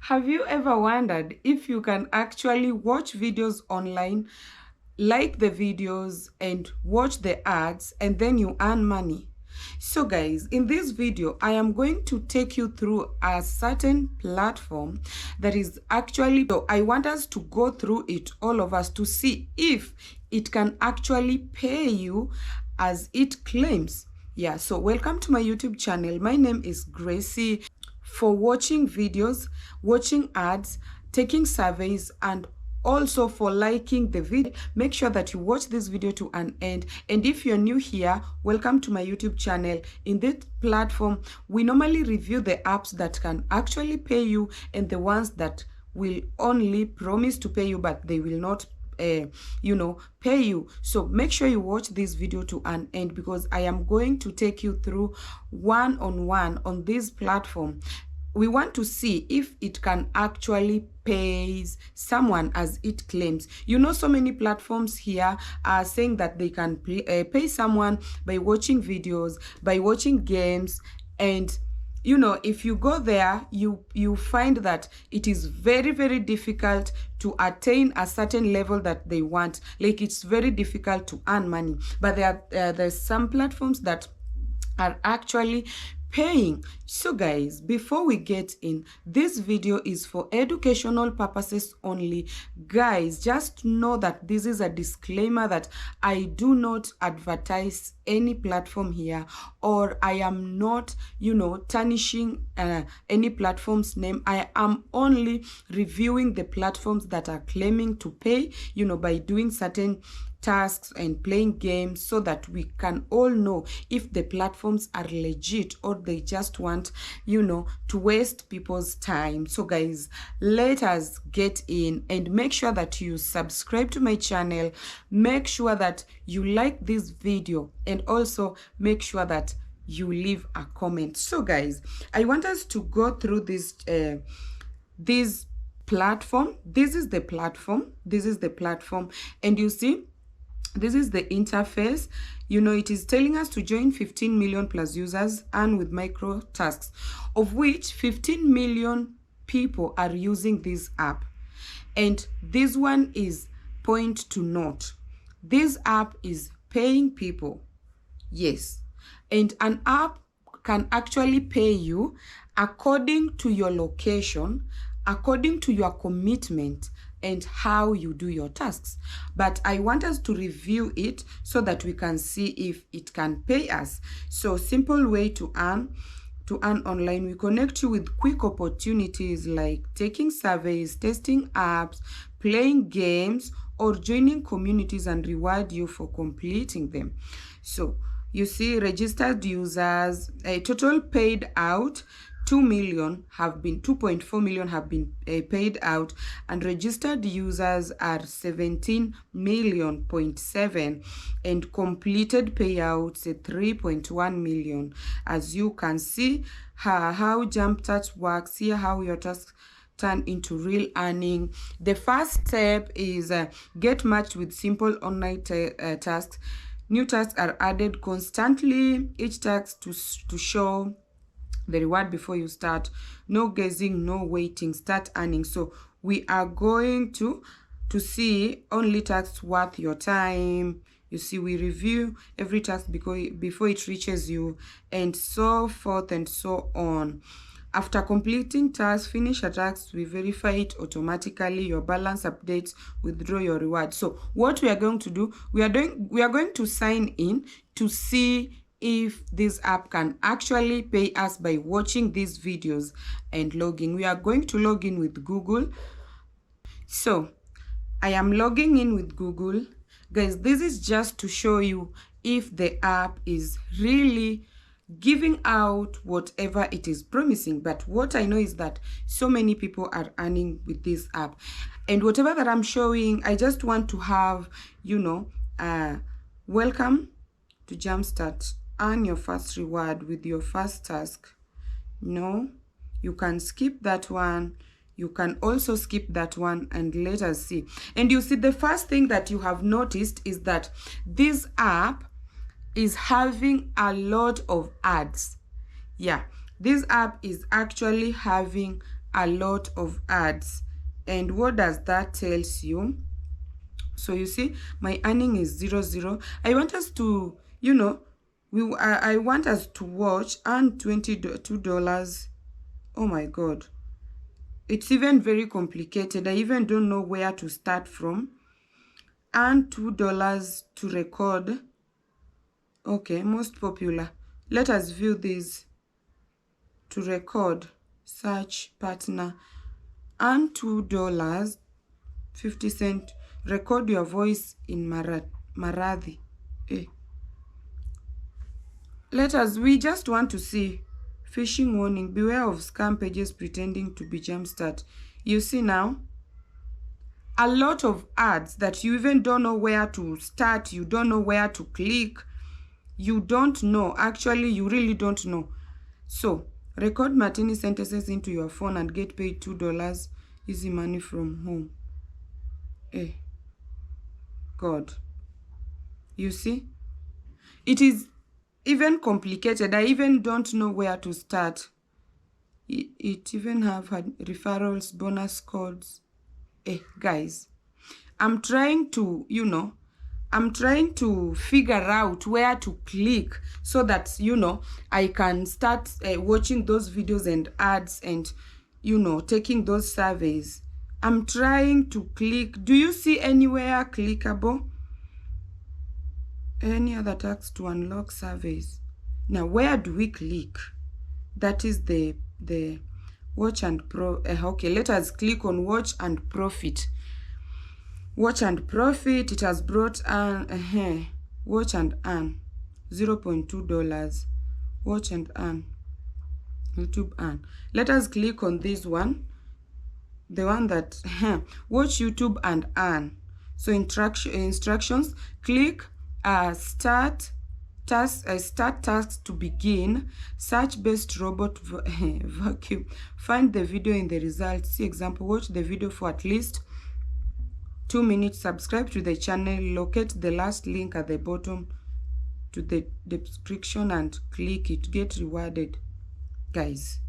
Have you ever wondered if you can actually watch videos online, like the videos and watch the ads, and then you earn money? So guys, in this video, I am going to take you through a certain platform that is actually, so I want us to go through it, all of us, to see if it can actually pay you as it claims. Yeah, so welcome to my YouTube channel. My name is Gracie. For watching videos, watching ads, taking surveys, and also for liking the video, make sure that you watch this video to an end. And if you're new here, welcome to my YouTube channel. In this platform, we normally review the apps that can actually pay you and the ones that will only promise to pay you, but they will not pay you. So make sure you watch this video to an end, because I am going to take you through one-on-one on this platform. We want to see if it can actually pay someone as it claims. You know, so many platforms here are saying that they can pay someone by watching videos, by watching games, and you know, if you go there, you find that it is very, very difficult to attain a certain level that they want. Like, it's very difficult to earn money. But there's some platforms that are actually paying. So guys, before we get in, this video is for educational purposes only. Guys, just know that this is a disclaimer that I do not advertise any platform here, or I am not, tarnishing any platform's name. I am only reviewing the platforms that are claiming to pay, by doing certain tasks and playing games, so that we can all know if the platforms are legit or they just want, to waste people's time. So guys, let us get in, and make sure that you subscribe to my channel. Make sure that you like this video, and also make sure that you leave a comment. So guys, I want us to go through this platform. This is the platform, and you see, this is the interface. It is telling us to join 15 million plus users and with micro tasks, of which 15 million people are using this app. And this one is point to note. This app is paying people. Yes. And an app can actually pay you according to your location, according to your commitment, and how you do your tasks. But I want us to review it so that we can see if it can pay us. So simple way to earn online: we connect you with quick opportunities like taking surveys, testing apps, playing games, or joining communities, and reward you for completing them. So you see, registered users, a total paid out 2.4 million have been paid out, and registered users are 17.7 million, and completed payouts 3.1 million. As you can see how JumpStart works here, how your tasks turn into real earning. The first step is get matched with simple online tasks. New tasks are added constantly, each task to show the reward before you start. No guessing, no waiting, start earning. So we are going to see only tasks worth your time. You see, we review every task before it reaches you, and so forth and so on. After completing tasks, finish a task, we verify it automatically, your balance updates, withdraw your reward. So what we are going to do, we are going to sign in to see if this app can actually pay us by watching these videos and logging. We are going to log in with Google. So I am logging in with Google. Guys, this is just to show you if the app is really giving out whatever it is promising. But what I know is that so many people are earning with this app, and whatever that I'm showing, I just want to have, welcome to JumpStart. Earn your first reward with your first task. No, you can skip that one. You can also skip that one, and let us see. And you see, the first thing that you have noticed is that this app is having a lot of ads. Yeah, this app is actually having a lot of ads. And what does that tells you? So you see, my earning is 0.0. I want us to, you know, I want us to watch and $22. Oh my God. It's even very complicated. I even don't know where to start from. And $2 to record. Okay, most popular. Let us view this. To record, search partner, and $2.50. Record your voice in Marathi. We just want to see. Phishing warning, beware of scam pages pretending to be Jumpstart. You see now, a lot of ads that you even don't know where to start, you don't know where to click, you don't know, actually you really don't know. So, record Martini sentences into your phone and get paid $2, easy money from home. God. You see? It is even complicated. I even don't know where to start. It even have referrals, bonus codes. Guys, I'm trying to, you know, I'm trying to figure out where to click so that, you know, I can start watching those videos and ads and, you know, taking those surveys. I'm trying to click. Do you see anywhere clickable? Any other task to unlock surveys? Now, where do we click? That is the watch and pro. Okay, let us click on watch and profit. Watch and profit. It has brought an watch and earn $0.2. Watch and earn. YouTube earn. Let us click on this one. The one that watch YouTube and earn. So instructions. Click start tasks to begin. Search best robot vacuum. Find the video in the results. See example. Watch the video for at least 2 minutes. Subscribe to the channel. Locate the last link at the bottom to the description and click it. Get rewarded, guys.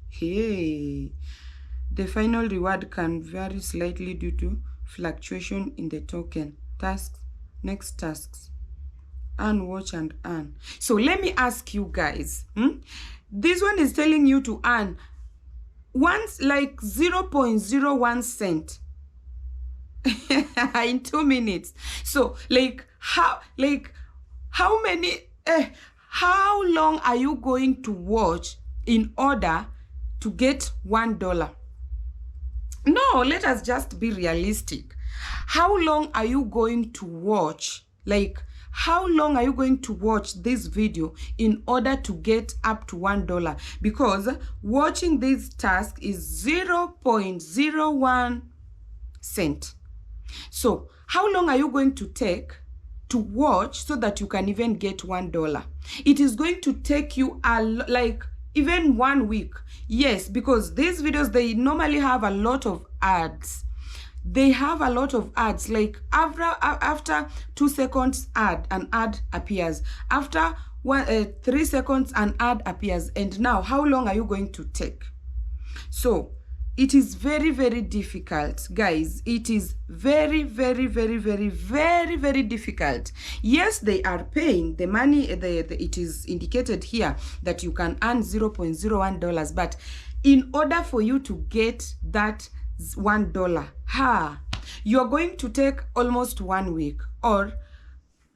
Hey, the final reward can vary slightly due to fluctuation in the token. Tasks. Next tasks. Earn, watch and earn. So let me ask you guys. This one is telling you to earn once like 0.01 cent in 2 minutes. So how long are you going to watch in order to get $1? No, let us just be realistic. How long are you going to watch? Like, how long are you going to watch this video in order to get up to $1? Because watching this task is 0.01 cent. So how long are you going to take to watch so that you can even get $1? It is going to take you like even 1 week. Yes, because these videos, they normally have a lot of ads. They have a lot of ads. Like after 2 seconds an ad appears. After 3 seconds an ad appears. And now how long are you going to take? So it is very, very difficult, guys. It is very, very, very, very, very, very difficult. Yes, they are paying the money. It is indicated here that you can earn $0.01, but in order for you to get that $1, you're going to take almost 1 week. Or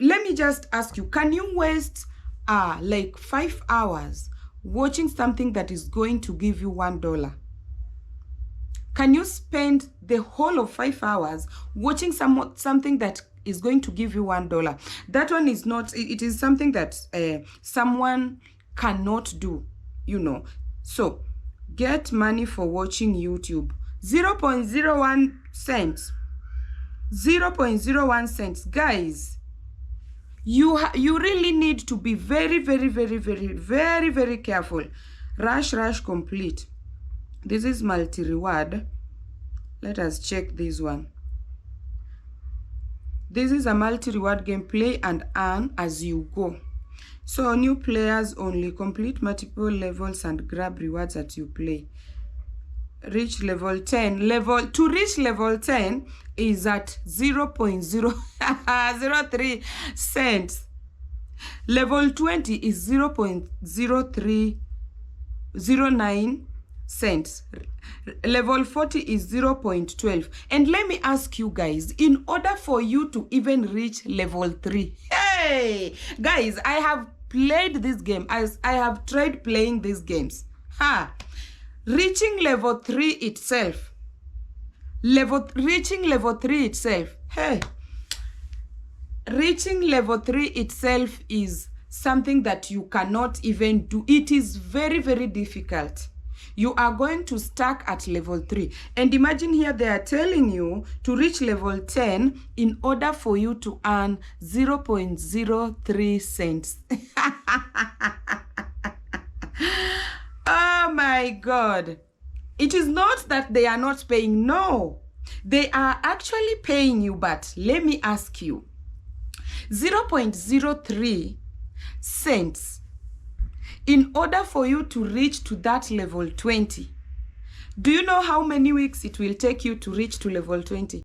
let me just ask you, can you waste like 5 hours watching something that is going to give you $1? Can you spend the whole of 5 hours watching something that is going to give you $1? That one is not, it is something that someone cannot do, you know. So get money for watching YouTube. 0.01 cents. 0.01 cents. Guys, you really need to be very, very, very, very, very, very careful. Rush complete. This is multi-reward. Let us check this one. This is a multi-reward game. Play and earn as you go. So new players only. Complete multiple levels and grab rewards as you play. reach level 10. To reach level 10 is at 0.003 cents. Level 20 is 0.0309 cents. Level 40 is 0.12. And let me ask you guys, in order for you to even reach level 3, hey guys, I have played this game, as I have tried playing these games. Reaching level 3 itself, reaching level 3 itself, reaching level 3 itself is something that you cannot even do. It is very, very difficult. You are going to stack at level 3. And imagine here they are telling you to reach level 10 in order for you to earn 0.03 cents. Oh my God. It is not that they are not paying. No, they are actually paying you. But let me ask you, 0.03 cents in order for you to reach to that level 20. Do you know how many weeks it will take you to reach to level 20?